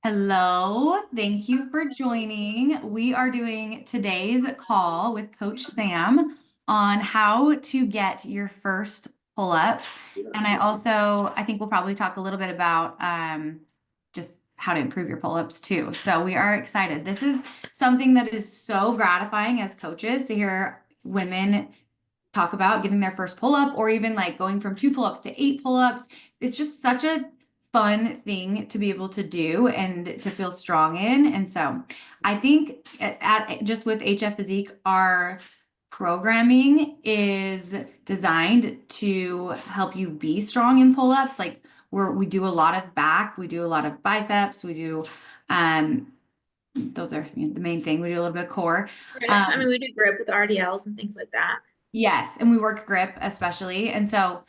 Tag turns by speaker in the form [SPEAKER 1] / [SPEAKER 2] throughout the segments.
[SPEAKER 1] Hello, thank you for joining. We are doing today's call with Coach Sam on how to get your first pull-up. And I think we'll probably talk a little bit about just how to improve your pull-ups too. So we are excited. This is something that is so gratifying as coaches to hear women talk about getting their first pull-up or even like going from 2 pull-ups to 8 pull-ups. It's just such a fun thing to be able to do and to feel strong in. And so I think just with HF Physique, our programming is designed to help you be strong in pull-ups. Like we do a lot of back, we do a lot of biceps, we do those are the main thing. We do a little bit of core.
[SPEAKER 2] Grip. I mean, we do grip with RDLs and things like that.
[SPEAKER 1] Yes, and we work grip especially. And so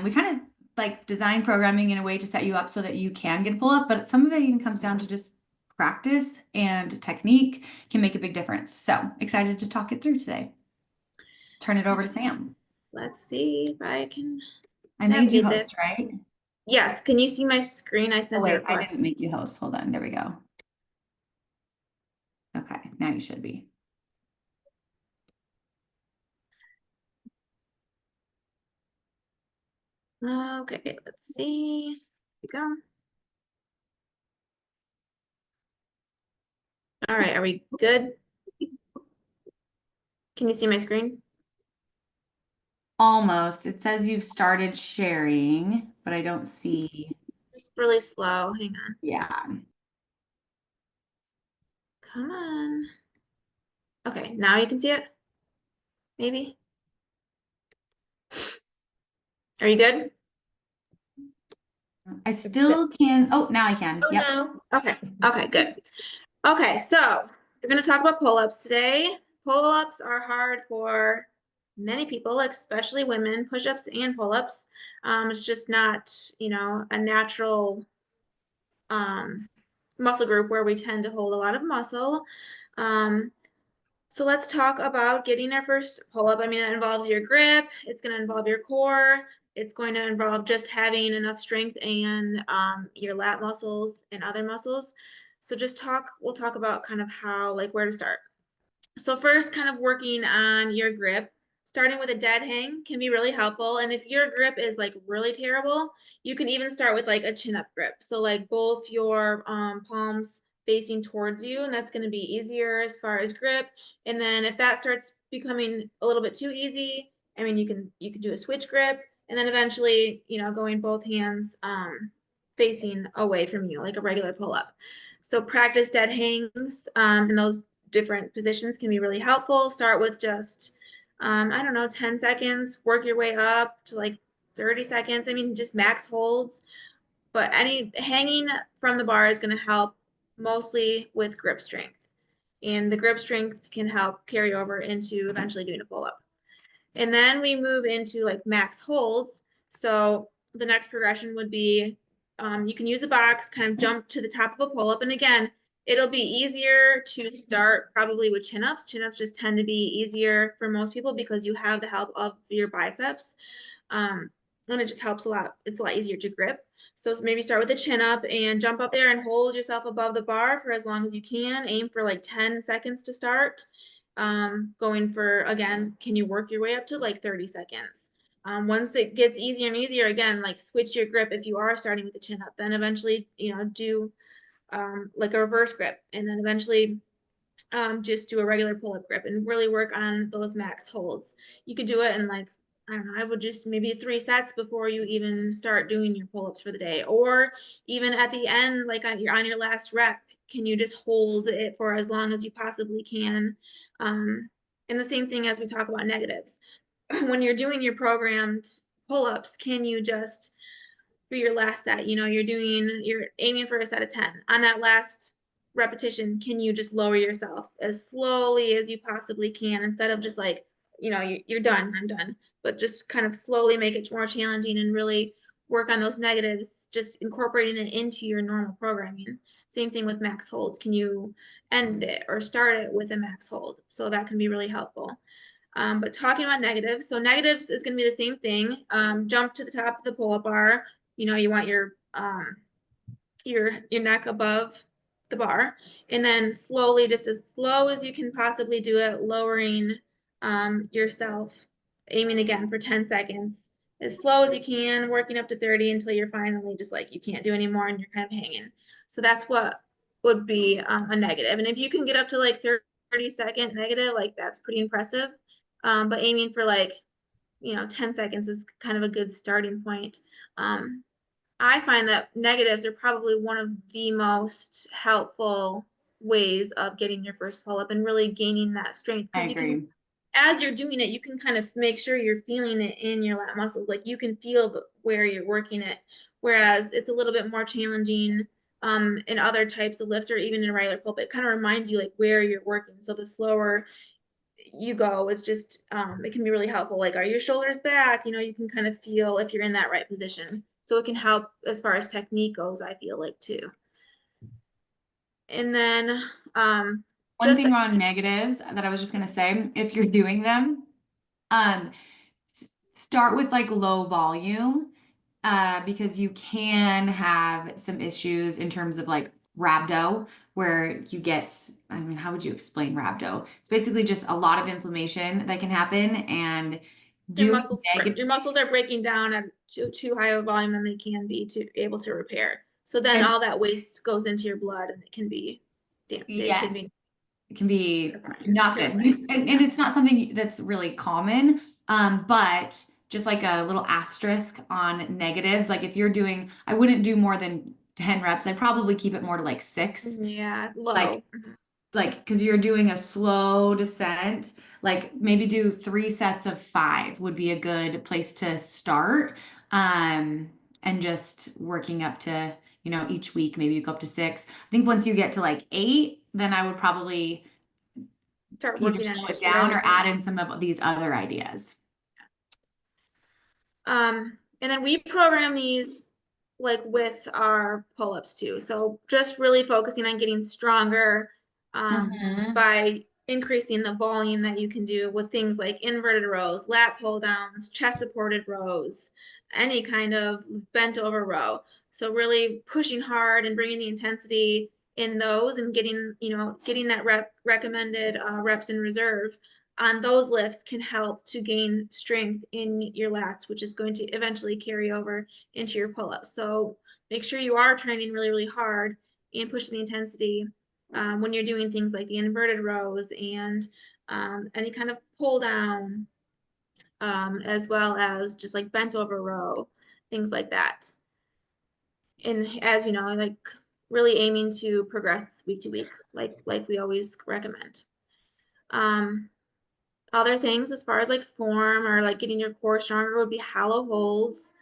[SPEAKER 1] we kind of like design programming in a way to set you up so that you can get a pull up, but some of it even comes down to just practice and technique can make a big difference. So excited to talk it through today. Turn it over to Sam.
[SPEAKER 2] Let's see if I can
[SPEAKER 1] I made you
[SPEAKER 2] navigate this.
[SPEAKER 1] host, right?
[SPEAKER 2] Yes, can you see my screen? I
[SPEAKER 1] Oh
[SPEAKER 2] sent a
[SPEAKER 1] wait, I didn't make
[SPEAKER 2] request.
[SPEAKER 1] you host. Hold on, there we go. Okay, now you should be.
[SPEAKER 2] Okay, let's see. Here we go. All right, are we good? Can you see my screen?
[SPEAKER 1] Almost. It says you've started sharing, but I don't see.
[SPEAKER 2] It's really slow. Hang on.
[SPEAKER 1] Yeah.
[SPEAKER 2] Come on. Okay, now you can see it? Maybe? Are you good?
[SPEAKER 1] I
[SPEAKER 2] It's good.
[SPEAKER 1] still can. Oh, now I can.
[SPEAKER 2] Oh
[SPEAKER 1] Yep.
[SPEAKER 2] no. Okay, okay, good. Okay, so we're going to talk about pull-ups today. Pull-ups are hard for many people, especially women, push-ups and pull-ups. It's just not, a natural muscle group where we tend to hold a lot of muscle. Um, so let's talk about getting our first pull-up. I mean, that involves your grip. It's going to involve your core. It's going to involve just having enough strength and your lat muscles and other muscles. So we'll talk about kind of like where to start. So first, kind of working on your grip, starting with a dead hang can be really helpful. And if your grip is like really terrible, you can even start with like a chin up grip. So like both your palms facing towards you, and that's going to be easier as far as grip. And then if that starts becoming a little bit too easy, I mean, you can do a switch grip, and then eventually, going both hands facing away from you, like a regular pull up. So practice dead hangs in those different positions can be really helpful. Start with just, I don't know, 10 seconds, work your way up to like 30 seconds. I mean, just max holds, but any hanging from the bar is going to help mostly with grip strength. And the grip strength can help carry over into eventually doing a pull up. And then we move into like max holds. So the next progression would be you can use a box, kind of jump to the top of a pull up. And again, it'll be easier to start probably with chin ups. Chin ups just tend to be easier for most people because you have the help of your biceps. And it just helps a lot. It's a lot easier to grip. So maybe start with a chin up and jump up there and hold yourself above the bar for as long as you can. Aim for like 10 seconds to start. Going for, again, can you work your way up to like 30 seconds? Once it gets easier and easier, again, like switch your grip if you are starting with a chin up, then eventually, do like a reverse grip, and then eventually just do a regular pull up grip and really work on those max holds. You could do it in like, I don't know, I would just maybe 3 sets before you even start doing your pull ups for the day. Or even at the end, like on your last rep, can you just hold it for as long as you possibly can? And the same thing as we talk about negatives. When you're doing your programmed pull ups, can you just for your last set, you're aiming for a set of 10. On that last repetition, can you just lower yourself as slowly as you possibly can instead of just like, you're done, I'm done, but just kind of slowly make it more challenging and really work on those negatives, just incorporating it into your normal programming. Same thing with max holds. Can you end it or start it with a max hold? So that can be really helpful. But talking about negatives, so negatives is going to be the same thing. Jump to the top of the pull-up bar. You want your your neck above the bar, and then slowly, just as slow as you can possibly do it, lowering yourself, aiming again for 10 seconds, as slow as you can, working up to 30 until you're finally just like you can't do anymore and you're kind of hanging. So that's what would be a negative. And if you can get up to like 30-second negative, like that's pretty impressive. But aiming for like 10 seconds is kind of a good starting point. Um, I find that negatives are probably one of the most helpful ways of getting your first pull up and really gaining that strength,
[SPEAKER 1] I
[SPEAKER 2] because you can,
[SPEAKER 1] agree.
[SPEAKER 2] as you're doing it, you can kind of make sure you're feeling it in your lat muscles. Like you can feel where you're working it. Whereas it's a little bit more challenging in other types of lifts or even in a regular pull up. It kind of reminds you like where you're working. So the slower you go, it's just it can be really helpful. Like, are your shoulders back? You can kind of feel if you're in that right position. So it can help as far as technique goes, I feel like too. And then
[SPEAKER 1] One
[SPEAKER 2] just
[SPEAKER 1] thing on negatives that I was just gonna say, if you're doing them, um, start with like low volume, because you can have some issues in terms of like rhabdo, where you get, I mean, how would you explain rhabdo? It's basically just a lot of inflammation that can happen, and doing negative.
[SPEAKER 2] your muscles are breaking down at too high of a volume than they can be to be able to repair. So then
[SPEAKER 1] And
[SPEAKER 2] all that waste goes into your blood and it can be it can
[SPEAKER 1] yes,
[SPEAKER 2] be
[SPEAKER 1] it can be not good.
[SPEAKER 2] terrifying.
[SPEAKER 1] And it's not something that's really common. But just like a little asterisk on negatives, like if you're doing, I wouldn't do more than 10 reps. I'd probably keep it more to like six.
[SPEAKER 2] Yeah,
[SPEAKER 1] Like
[SPEAKER 2] low.
[SPEAKER 1] because you're doing a slow descent, like maybe do 3 sets of 5 would be a good place to start. And just working up to, each week, maybe you go up to 6. I think once you get to like 8, then I would probably
[SPEAKER 2] Start
[SPEAKER 1] either
[SPEAKER 2] working on
[SPEAKER 1] slow
[SPEAKER 2] your
[SPEAKER 1] it down or
[SPEAKER 2] shoulders.
[SPEAKER 1] add in some of these other ideas.
[SPEAKER 2] And then we program these like with our pull-ups too. So just really focusing on getting stronger
[SPEAKER 1] Mhm.
[SPEAKER 2] by increasing the volume that you can do with things like inverted rows, lat pull downs, chest supported rows, any kind of bent over row. So really pushing hard and bringing the intensity in those and getting that recommended reps in reserve on those lifts can help to gain strength in your lats, which is going to eventually carry over into your pull-ups. So make sure you are training really, really hard and pushing the intensity when you're doing things like the inverted rows and any kind of pull down, as well as just like bent over row, things like that. And as you know, like really aiming to progress week to week, like we always recommend. Um, Other things as far as like form or like getting your core stronger would be hollow holds.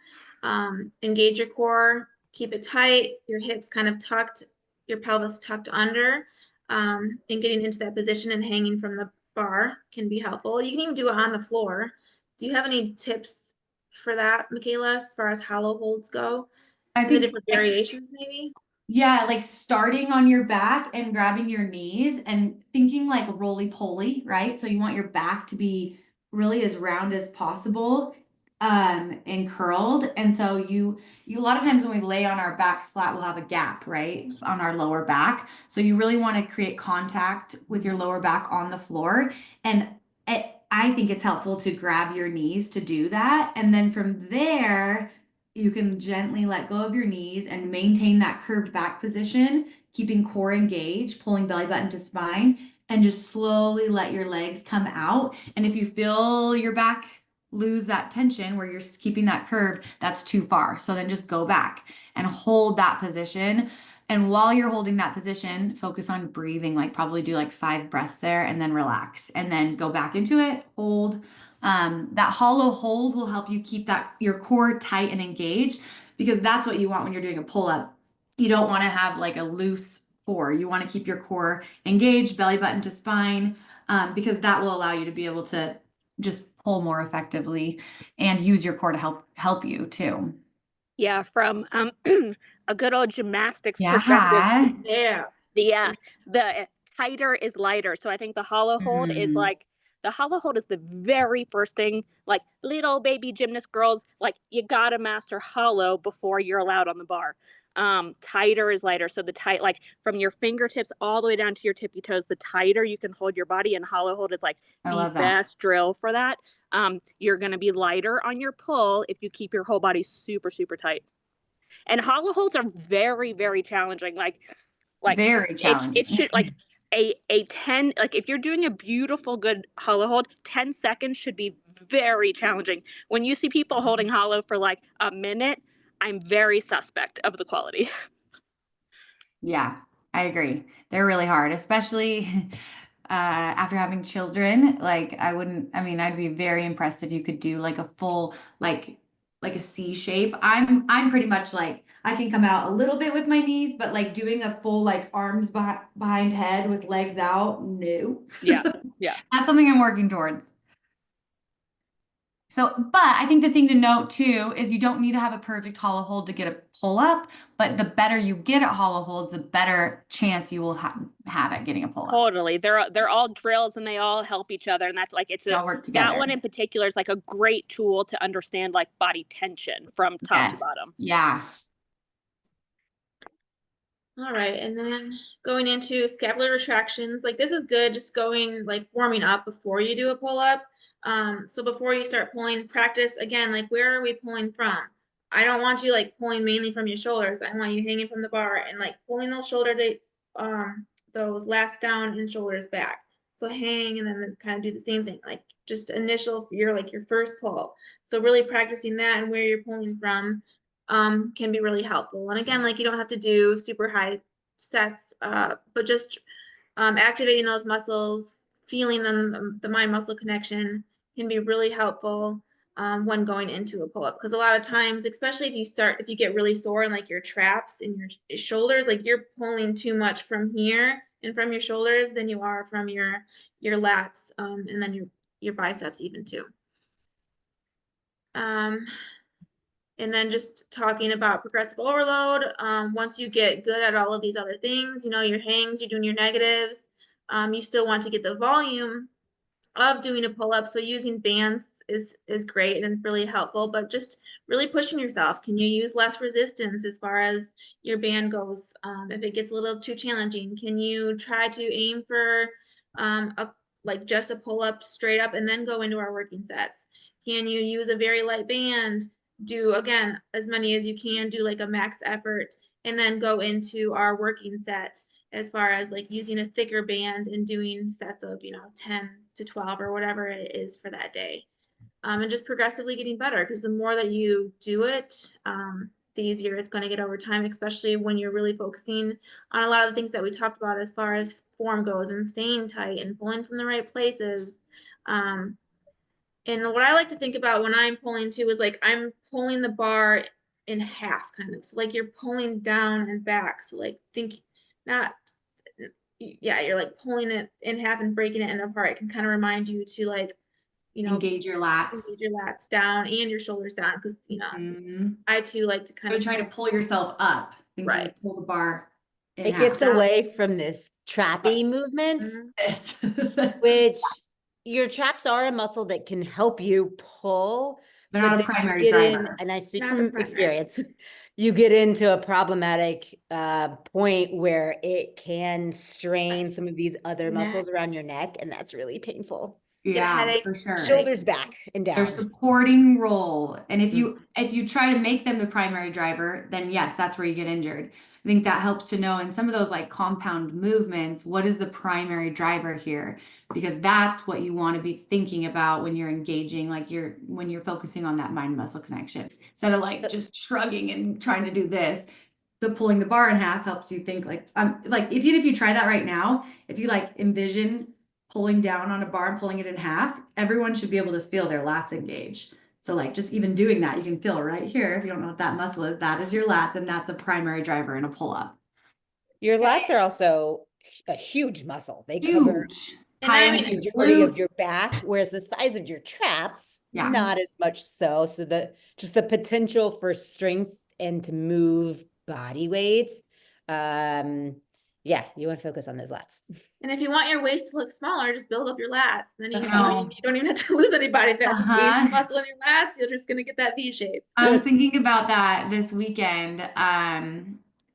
[SPEAKER 2] Engage your core, keep it tight, your hips kind of tucked, your pelvis tucked under, and getting into that position and hanging from the bar can be helpful. You can even do it on the floor. Do you have any tips for that, Michaela, as far as hollow holds go
[SPEAKER 1] I
[SPEAKER 2] and the
[SPEAKER 1] think
[SPEAKER 2] different variations maybe?
[SPEAKER 1] yeah, like starting on your back and grabbing your knees and thinking like roly poly, right? So you want your back to be really as round as possible, and curled. And so you a lot of times when we lay on our backs flat, we'll have a gap, right? On our lower back. So you really want to create contact with your lower back on the floor. And I think it's helpful to grab your knees to do that. And then from there, you can gently let go of your knees and maintain that curved back position, keeping core engaged, pulling belly button to spine, and just slowly let your legs come out. And if you feel your back lose that tension where you're keeping that curve, that's too far. So then just go back and hold that position. And while you're holding that position, focus on breathing, like probably do like 5 breaths there and then relax and then go back into it, hold. That hollow hold will help you keep that your core tight and engaged, because that's what you want when you're doing a pull up. You don't want to have like a loose core. You want to keep your core engaged, belly button to spine, because that will allow you to be able to just pull more effectively and use your core to help you too.
[SPEAKER 3] Yeah, from a good old gymnastics perspective,
[SPEAKER 1] Yeah.
[SPEAKER 2] Yeah.
[SPEAKER 3] the tighter is lighter. So I think
[SPEAKER 1] Mm.
[SPEAKER 3] the hollow hold is the very first thing. Like little baby gymnast girls, like you gotta master hollow before you're allowed on the bar. tighter is lighter. So the tight, like from your fingertips all the way down to your tippy toes, the tighter you can hold your body, and hollow hold is like
[SPEAKER 1] I
[SPEAKER 3] the
[SPEAKER 1] love that.
[SPEAKER 3] best drill for that. You're going to be lighter on your pull if you keep your whole body super, super tight. And hollow holds are very, very challenging. Like
[SPEAKER 1] Very
[SPEAKER 3] it
[SPEAKER 1] challenging.
[SPEAKER 3] should like a 10, like if you're doing a beautiful good hollow hold, 10 seconds should be very challenging. When you see people holding hollow for like a minute, I'm very suspect of the quality.
[SPEAKER 1] Yeah, I agree. They're really hard, especially after having children. Like I mean, I'd be very impressed if you could do like a full like a C shape. I'm pretty much like I can come out a little bit with my knees, but like doing a full like arms behind head with legs out, no.
[SPEAKER 3] Yeah. Yeah.
[SPEAKER 1] That's something I'm working towards. So, but I think the thing to note too is you don't need to have a perfect hollow hold to get a pull up, but the better you get at hollow holds, the better chance you will have at getting a pull up.
[SPEAKER 3] Totally. They're all drills and they all help each other. And that's like,
[SPEAKER 1] They all work together.
[SPEAKER 3] that one in particular is like a great tool to understand like body tension from top to bottom.
[SPEAKER 1] Yeah.
[SPEAKER 2] All right, and then going into scapular retractions, like this is good, just going like warming up before you do a pull up. So before you start pulling, practice again, like where are we pulling from? I don't want you like pulling mainly from your shoulders. I want you hanging from the bar and like pulling those those lats down and shoulders back. So hang and then kind of do the same thing, like just initial, your first pull. So really practicing that and where you're pulling from can be really helpful. And again, like you don't have to do super high sets, but just activating those muscles, feeling them, the mind muscle connection can be really helpful when going into a pull up. Because a lot of times, especially if you get really sore and like your traps and your shoulders, like you're pulling too much from here and from your shoulders than you are from your lats and then your biceps even too. And then just talking about progressive overload. Once you get good at all of these other things, your hangs, you're doing your negatives, you still want to get the volume of doing a pull-up. So using bands is great and really helpful, but just really pushing yourself. Can you use less resistance as far as your band goes? If it gets a little too challenging, can you try to aim for just a pull-up straight up and then go into our working sets? Can you use a very light band? Do again as many as you can, do like a max effort, and then go into our working set as far as like using a thicker band and doing sets of 10 to 12 or whatever it is for that day, and just progressively getting better, because the more that you do it, the easier it's going to get over time, especially when you're really focusing on a lot of the things that we talked about as far as form goes and staying tight and pulling from the right places. And what I like to think about when I'm pulling too is like I'm pulling the bar in half kind of. So like you're pulling down and back. So like think not, yeah, you're like pulling it in half and breaking it in apart. It can kind of remind you to like,
[SPEAKER 1] engage your lats.
[SPEAKER 2] Engage your lats down and your shoulders down, because I too like to kind
[SPEAKER 1] You're
[SPEAKER 2] of
[SPEAKER 1] trying to pull yourself up.
[SPEAKER 2] Right.
[SPEAKER 1] Pull the bar.
[SPEAKER 4] It gets away from this trappy movement, which your traps are a muscle that can help you pull.
[SPEAKER 1] They're
[SPEAKER 4] but
[SPEAKER 1] not a
[SPEAKER 4] then
[SPEAKER 1] primary
[SPEAKER 4] you get
[SPEAKER 1] driver.
[SPEAKER 4] and I speak
[SPEAKER 2] Not
[SPEAKER 4] from
[SPEAKER 2] the primary.
[SPEAKER 4] experience, you get into a problematic point where it can strain some of these other
[SPEAKER 2] Neck.
[SPEAKER 4] muscles around your neck, and that's really painful.
[SPEAKER 1] Yeah,
[SPEAKER 2] headache.
[SPEAKER 1] for sure.
[SPEAKER 4] Shoulders back and
[SPEAKER 1] Their
[SPEAKER 4] down.
[SPEAKER 1] supporting role. And if you try to make them the primary driver, then yes, that's where you get injured. I think that helps to know in some of those like compound movements, what is the primary driver here? Because that's what you want to be thinking about when you're engaging, like when you're focusing on that mind muscle connection. Instead of like just shrugging and trying to do this, the pulling the bar in half helps you think like if you try that right now, if you like envision pulling down on a bar and pulling it in half, everyone should be able to feel their lats engage. So like just even doing that, you can feel right here. If you don't know what that muscle is, that is your lats, and that's a primary driver in a pull-up.
[SPEAKER 4] Your lats are also a huge muscle. They cover
[SPEAKER 1] Huge.
[SPEAKER 2] And
[SPEAKER 4] the majority of your back, whereas the size of your traps, not as much so. So just the potential for strength and to move body weight. Yeah, you want to focus on those lats.
[SPEAKER 2] And if you want your waist to look smaller, just build up your lats. Then you don't even have to lose anybody there. Just gain muscle in your lats. You're just going to get that V shape.
[SPEAKER 1] I was thinking about that this weekend.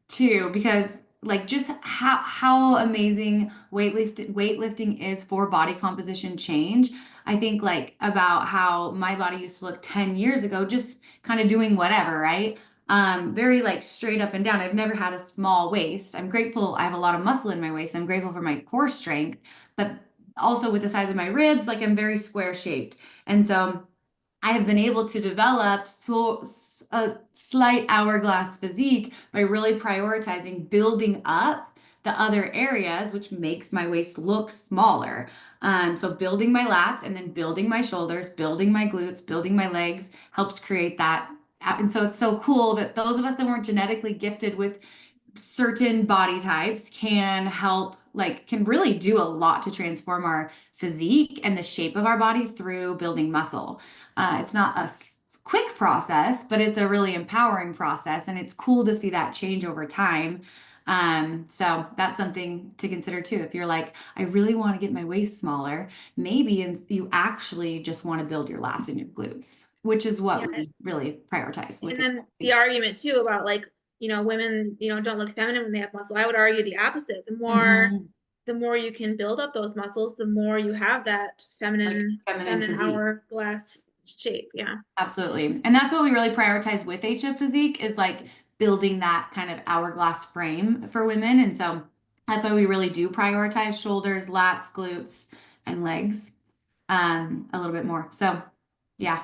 [SPEAKER 1] too, because like just how amazing weightlifting is for body composition change. I think like about how my body used to look 10 years ago, just kind of doing whatever, right? Very like straight up and down. I've never had a small waist. I'm grateful I have a lot of muscle in my waist. I'm grateful for my core strength, but also with the size of my ribs, like I'm very square shaped. And so I have been able to develop a slight hourglass physique by really prioritizing building up the other areas, which makes my waist look smaller. So building my lats and then building my shoulders, building my glutes, building my legs helps create that. And so it's so cool that those of us that weren't genetically gifted with certain body types can help, like, can really do a lot to transform our physique and the shape of our body through building muscle. It's not a quick process, but it's a really empowering process, and it's cool to see that change over time. So that's something to consider too. If you're like, I really want to get my waist smaller, maybe you actually just want to build your lats and your glutes, which is what we really prioritize with
[SPEAKER 2] And then the argument too about like, women, don't look feminine when they have muscle. I would argue the opposite. The more you can build up those muscles, the more you have that feminine
[SPEAKER 1] physique.
[SPEAKER 2] hourglass shape. Yeah.
[SPEAKER 1] Absolutely. And that's what we really prioritize with HF Physique is like building that kind of hourglass frame for women. And so that's why we really do prioritize shoulders, lats, glutes, and legs a little bit more. So yeah.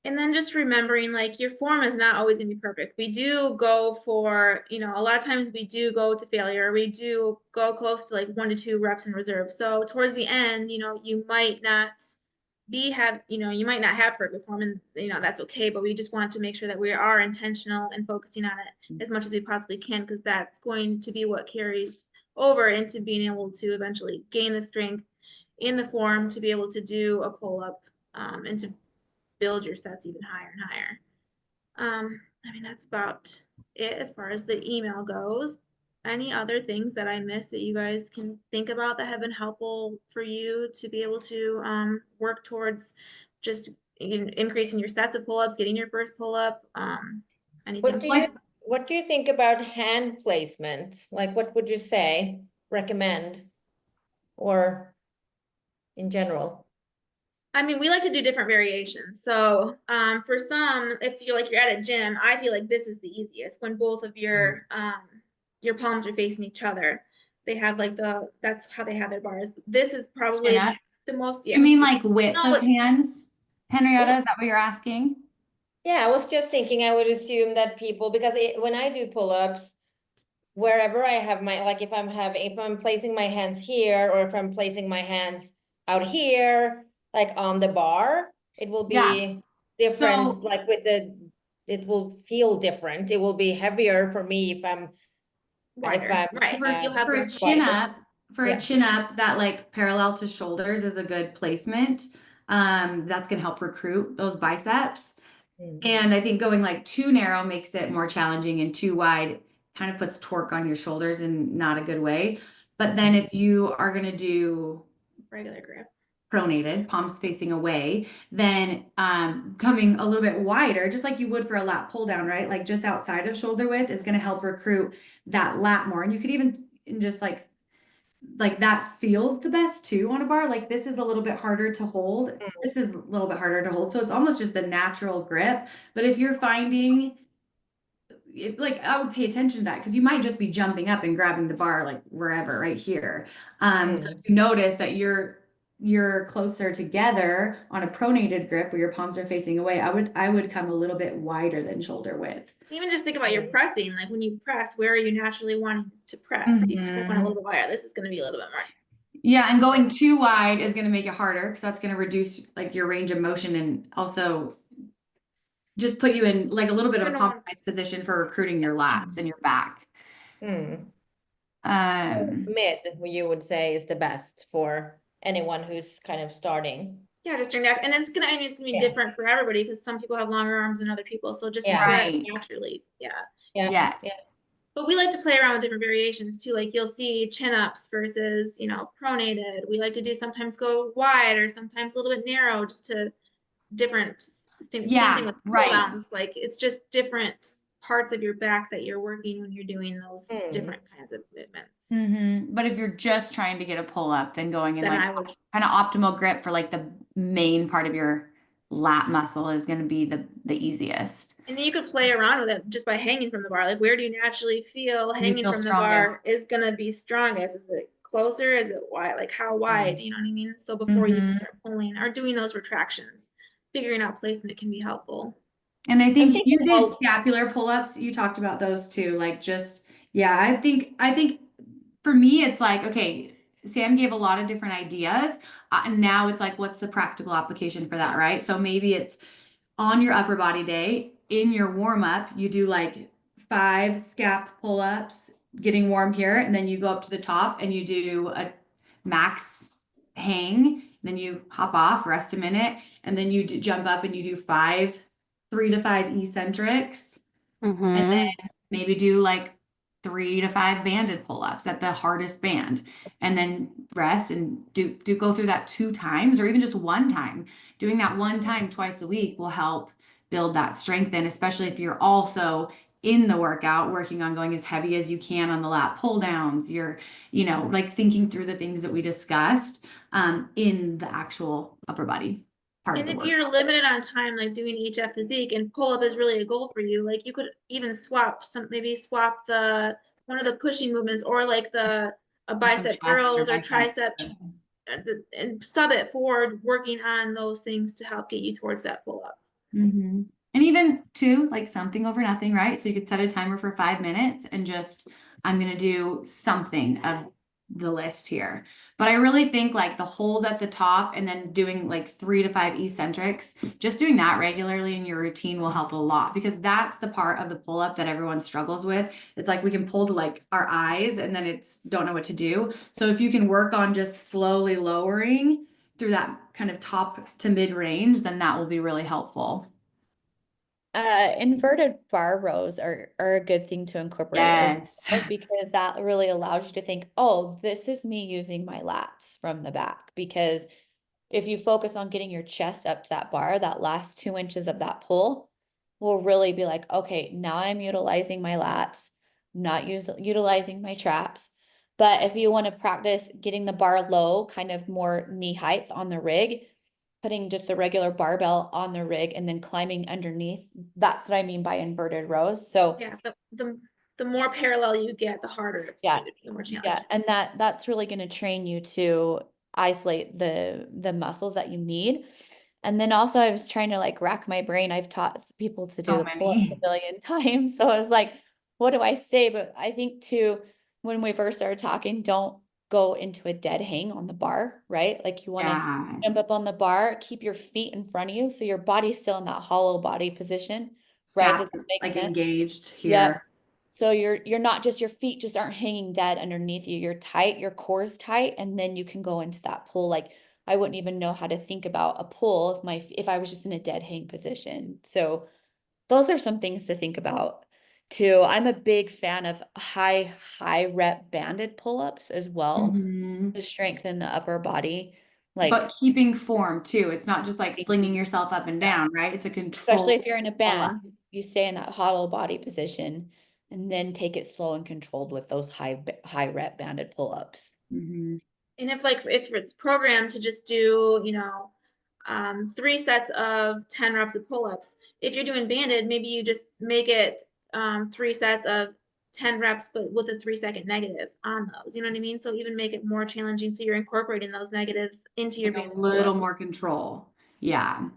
[SPEAKER 2] And then just remembering like your form is not always gonna be perfect. We do go for, a lot of times we do go to failure. We do go close to like 1 to 2 reps in reserve. So towards the end, you might not you might not have perfect form, and that's okay, but we just want to make sure that we are intentional and focusing on it as much as we possibly can, because that's going to be what carries over into being able to eventually gain the strength in the form to be able to do a pull-up, and to build your sets even higher and higher. I mean, that's about it as far as the email goes. Any other things that I missed that you guys can think about that have been helpful for you to be able to work towards just increasing your sets of pull-ups, getting your first pull-up, anything?
[SPEAKER 5] What do you think about hand placement? Like, what would you say, recommend, or in general?
[SPEAKER 2] I mean, we like to do different variations. So for some, if you're at a gym, I feel like this is the easiest when both of your palms are facing each other. They have like that's how they have their bars. This is probably the most.
[SPEAKER 1] You mean like width
[SPEAKER 2] No,
[SPEAKER 1] of hands, Henrietta? Is that what you're asking?
[SPEAKER 5] Yeah, I was just thinking, I would assume that people, because when I do pull-ups, wherever I have my, like if I'm placing my hands here, or if I'm placing my hands out here, like on the bar, it will be different.
[SPEAKER 1] So,
[SPEAKER 5] like it will feel different. It will be heavier for me if I'm
[SPEAKER 2] wider, right? You'll have
[SPEAKER 1] for a
[SPEAKER 2] the
[SPEAKER 1] chin up,
[SPEAKER 5] Yeah.
[SPEAKER 1] a chin up, that like parallel to shoulders is a good placement. That's gonna help recruit those biceps. And I think going like too narrow makes it more challenging, and too wide kind of puts torque on your shoulders in not a good way. But then if you are gonna do
[SPEAKER 2] regular grip,
[SPEAKER 1] pronated, palms facing away, then coming a little bit wider, just like you would for a lat pull down, right? Like just outside of shoulder width is going to help recruit that lat more. And you could even just like that feels the best too on a bar. Like this is a little bit harder to hold. This is a little bit harder to hold. So it's almost just the natural grip. But if you're finding like I would pay attention to that, because you might just be jumping up and grabbing the bar like wherever, right here. So if you notice that you're closer together on a pronated grip where your palms are facing away, I would come a little bit wider than shoulder width.
[SPEAKER 2] Even just think about your pressing. Like when you press, where are you naturally wanting to press? You want a little bit wider. This is going to be a little bit more.
[SPEAKER 1] Yeah, and going too wide is going to make it harder, because that's going to reduce like your range of motion, and also just put you in like a little bit of a compromised position for recruiting your lats and your back.
[SPEAKER 5] Mid, you would say, is the best for anyone who's kind of starting.
[SPEAKER 2] Yeah, just doing that, and it's gonna be different for everybody, because some people have longer arms than other people. So just naturally,
[SPEAKER 1] Yes.
[SPEAKER 2] But we like to play around with different variations too. Like you'll see chin ups versus pronated. We like to do sometimes go wide or sometimes a little bit narrow, just to different. Same thing with pull downs. Like it's just different parts of your back that you're working when you're doing those different kinds of movements.
[SPEAKER 1] But if you're just trying to get a pull up, then going in
[SPEAKER 2] Then
[SPEAKER 1] like
[SPEAKER 2] I would,
[SPEAKER 1] kind of optimal grip for like the main part of your lat muscle is going to be the easiest.
[SPEAKER 2] and then you could play around with it just by hanging from the bar. Like, where do you naturally feel
[SPEAKER 1] You
[SPEAKER 2] hanging
[SPEAKER 1] feel
[SPEAKER 2] from the bar
[SPEAKER 1] strongest.
[SPEAKER 2] is gonna be strongest? Is it closer? Is it wide? Like, how wide? You know what I mean? So before you even start pulling or doing those retractions, figuring out placement can be helpful.
[SPEAKER 1] And I think
[SPEAKER 5] think
[SPEAKER 1] you did
[SPEAKER 5] most-
[SPEAKER 1] scapular pull-ups. You talked about those too. Like just, yeah, I think for me, it's like, okay, Sam gave a lot of different ideas. Now it's like, what's the practical application for that, right? So maybe it's on your upper body day, in your warm up, you do like 5 scap pull-ups, getting warm here, and then you go up to the top and you do a max hang, then you hop off, rest a minute, and then you jump up and you do 3 to 5 eccentrics, and then maybe do like 3 to 5 banded pull-ups at the hardest band, and then rest and do go through that 2 times or even just 1 time. Doing that 1 time twice a week will help build that strength in, especially if you're also in the workout working on going as heavy as you can on the lat pull downs. You're, like thinking through the things that we discussed in the actual upper body part of
[SPEAKER 2] And
[SPEAKER 1] the
[SPEAKER 2] if
[SPEAKER 1] work.
[SPEAKER 2] you're limited on time, like doing HF physique and pull up is really a goal for you, like you could even maybe swap one of the pushing movements or like a bicep curls or tricep and sub it forward, working on those things to help get you towards that pull up.
[SPEAKER 1] And even too, like something over nothing, right? So you could set a timer for 5 minutes and just, I'm going to do something of the list here. But I really think like the hold at the top and then doing like 3 to 5 eccentrics, just doing that regularly in your routine will help a lot, because that's the part of the pull up that everyone struggles with. It's like we can pull to like our eyes and then don't know what to do. So if you can work on just slowly lowering through that kind of top to mid range, then that will be really helpful.
[SPEAKER 6] Inverted bar rows are a good thing to incorporate as well, because that really allows you to think, oh, this is me using my lats from the back. Because if you focus on getting your chest up to that bar, that last 2 inches of that pull will really be like, okay, now I'm utilizing my lats, not utilizing my traps. But if you want to practice getting the bar low, kind of more knee height on the rig, putting just the regular barbell on the rig and then climbing underneath. That's what I mean by inverted rows. So
[SPEAKER 2] yeah, the more parallel you get, the harder it's going to be, the more challenging.
[SPEAKER 6] Yeah, and that's really going to train you to isolate the muscles that you need. And then also I was trying to like rack my brain. I've taught people to do the pull-ups a billion times. So I was like, what do I say? But I think too, when we first started talking, don't go into a dead hang on the bar, right? Like you want to jump up on the bar, keep your feet in front of you so your body's still in that hollow body position, right? Does that make
[SPEAKER 1] like
[SPEAKER 6] sense?
[SPEAKER 1] engaged here.
[SPEAKER 6] Yep. So you're not just, your feet just aren't hanging dead underneath you. You're tight, your core is tight, and then you can go into that pull. Like I wouldn't even know how to think about a pull if I was just in a dead hang position. So those are some things to think about too. I'm a big fan of high rep banded pull-ups as well to strengthen the upper body.
[SPEAKER 1] But keeping form too. It's not just like flinging yourself up and down, right? It's a control.
[SPEAKER 6] Especially if you're in a band, you stay in that hollow body position and then take it slow and controlled with those high rep banded pull-ups.
[SPEAKER 2] And if it's programmed to just do, 3 sets of 10 reps of pull-ups, if you're doing banded, maybe you just make it 3 sets of 10 reps, but with a 3-second negative on those. You know what I mean? So even make it more challenging, so you're incorporating those negatives into your banded
[SPEAKER 1] a little
[SPEAKER 2] pull-ups.
[SPEAKER 1] more control. Yeah.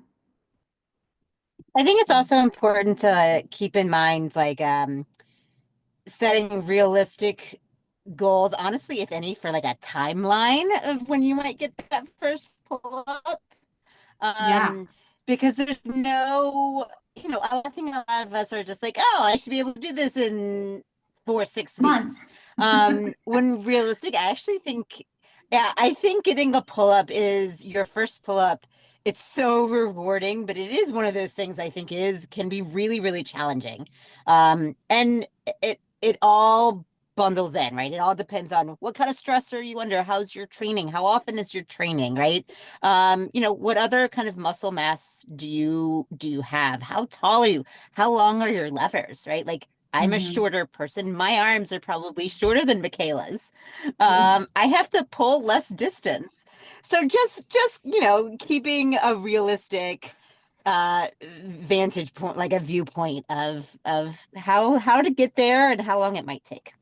[SPEAKER 4] I think it's also important to keep in mind, like, setting realistic goals, honestly, if any, for like a timeline of when you might get that first pull up. Because there's no, I think a lot of us are just like, oh, I should be able to do this in 4-6
[SPEAKER 1] Months.
[SPEAKER 4] When realistic, I actually think, I think getting a pull up is your first pull up. It's so rewarding, but it is one of those things I think can be really, really challenging. And it all bundles in, right? It all depends on what kind of stress are you under, how's your training, how often is your training, right? What other kind of muscle mass do you have? How tall are you? How long are your levers, right? Like I'm a shorter person. My arms are probably shorter than Michaela's. I have to pull less distance. So just keeping a realistic vantage point, like a viewpoint of how to get there and how long it might take.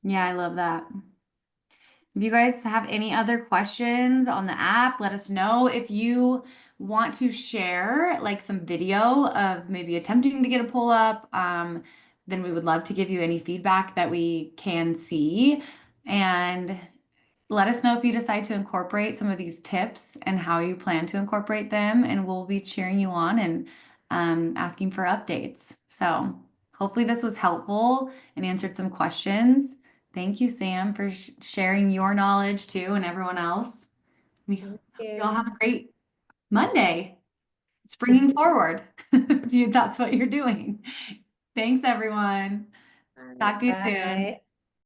[SPEAKER 1] Yeah, I love that. If you guys have any other questions on the app, let us know. If you want to share like some video of maybe attempting to get a pull up, then we would love to give you any feedback that we can see. And let us know if you decide to incorporate some of these tips and how you plan to incorporate them, and we'll be cheering you on and asking for updates. So hopefully this was helpful and answered some questions. Thank you, Sam, for sharing your knowledge too, and everyone else. We hope you all have a great Monday. Springing forward. That's what you're doing. Thanks, everyone.
[SPEAKER 2] Bye.
[SPEAKER 1] Talk to you soon.
[SPEAKER 6] Bye.